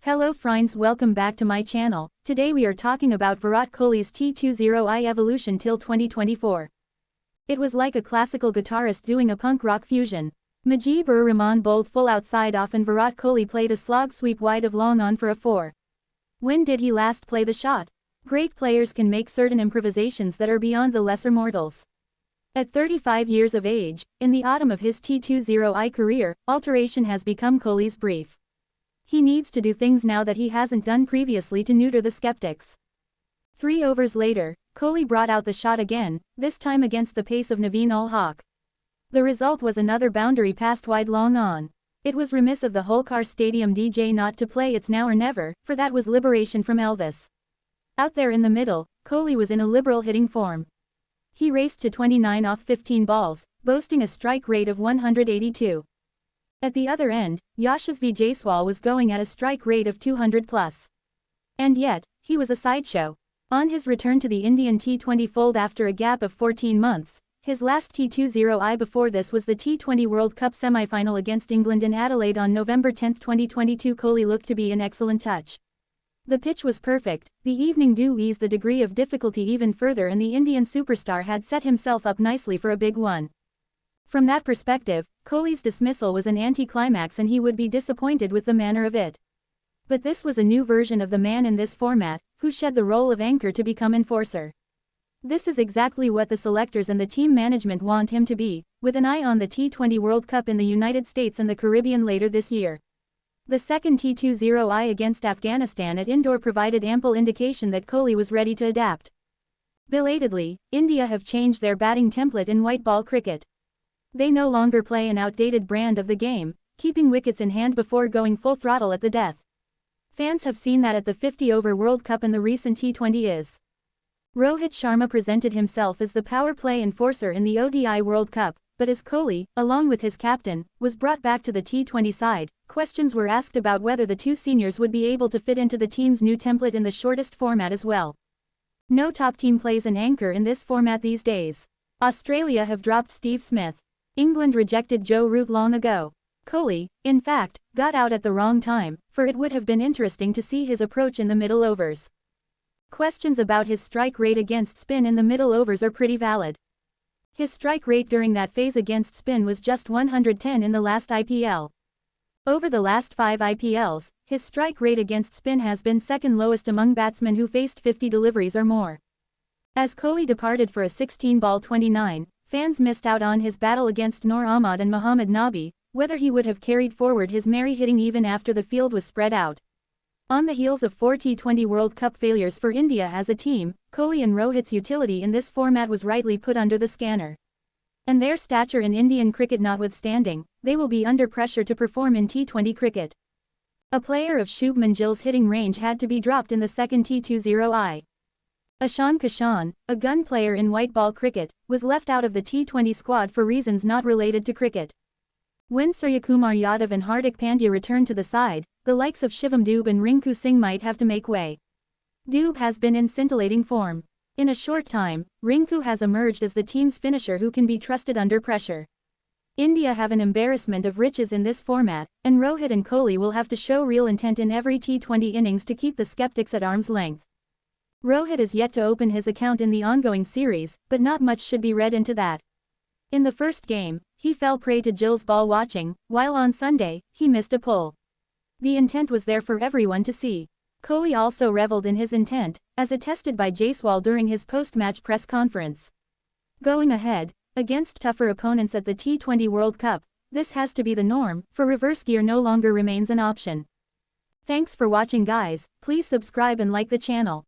Hello friends, welcome back to my channel. Today we are talking about Virat Kohli's T20I evolution till 2024. It was like a classical guitarist doing a punk rock fusion. Mujibur-Rahman bowled full outside off and Virat Kohli played a slog sweep wide of long on for a 4. When did he last play the shot? Great players can make certain improvisations that are beyond the lesser mortals. At 35 years of age, in the autumn of his T20I career, alteration has become Kohli's brief. He needs to do things now that he hasn't done previously to neuter the skeptics. 3 overs later, Kohli brought out the shot again, this time against the pace of Naveen-ul-Haq. The result was another boundary passed wide long on. It was remiss of the Holkar Stadium DJ not to play It's Now or Never, for that was liberation from Elvis. Out there in the middle, Kohli was in a liberal hitting form. He raced to 29 off 15 balls, boasting a strike rate of 182. At the other end, Yashasvi Jaiswal was going at a strike rate of 200 plus. And yet, he was a sideshow. On his return to the Indian T20 fold after a gap of 14 months, his last T20I before this was the T20 World Cup semi-final against England in Adelaide on November 10, 2022. Kohli looked to be an excellent touch. The pitch was perfect, the evening dew eased the degree of difficulty even further and the Indian superstar had set himself up nicely for a big one. From that perspective, Kohli's dismissal was an anticlimax and he would be disappointed with the manner of it. But this was a new version of the man in this format, who shed the role of anchor to become enforcer. This is exactly what the selectors and the team management want him to be, with an eye on the T20 World Cup in the United States and the Caribbean later this year. The second T20I against Afghanistan at Indore provided ample indication that Kohli was ready to adapt. Belatedly, India have changed their batting template in white ball cricket. They no longer play an outdated brand of the game, keeping wickets in hand before going full throttle at the death. Fans have seen that at the 50-over World Cup and the recent T20Is. Rohit Sharma presented himself as the power play enforcer in the ODI World Cup, but as Kohli, along with his captain, was brought back to the T20 side, questions were asked about whether the two seniors would be able to fit into the team's new template in the shortest format as well. No top team plays an anchor in this format these days. Australia have dropped Steve Smith. England rejected Joe Root long ago. Kohli, in fact, got out at the wrong time, for it would have been interesting to see his approach in the middle overs. Questions about his strike rate against spin in the middle overs are pretty valid. His strike rate during that phase against spin was just 110 in the last IPL. Over the last 5 IPLs, his strike rate against spin has been second lowest among batsmen who faced 50 deliveries or more. As Kohli departed for a 16-ball 29, fans missed out on his battle against Noor Ahmad and Mohammad Nabi, whether he would have carried forward his merry hitting even after the field was spread out. On the heels of 4 T20 World Cup failures for India as a team, Kohli and Rohit's utility in this format was rightly put under the scanner. And their stature in Indian cricket notwithstanding, they will be under pressure to perform in T20 cricket. A player of Shubman Gill's hitting range had to be dropped in the second T20I. Ishan Kishan, a gun player in white ball cricket, was left out of the T20 squad for reasons not related to cricket. When Suryakumar Yadav and Hardik Pandya returned to the side, the likes of Shivam Dube and Rinku Singh might have to make way. Dube has been in scintillating form. In a short time, Rinku has emerged as the team's finisher who can be trusted under pressure. India have an embarrassment of riches in this format, and Rohit and Kohli will have to show real intent in every T20 innings to keep the skeptics at arm's length. Rohit is yet to open his account in the ongoing series, but not much should be read into that. In the first game, he fell prey to Gill's ball watching, while on Sunday, he missed a pull. The intent was there for everyone to see. Kohli also reveled in his intent, as attested by Jaiswal during his post-match press conference. Going ahead, against tougher opponents at the T20 World Cup, this has to be the norm, for reverse gear no longer remains an option. Thanks for watching guys, please subscribe and like the channel.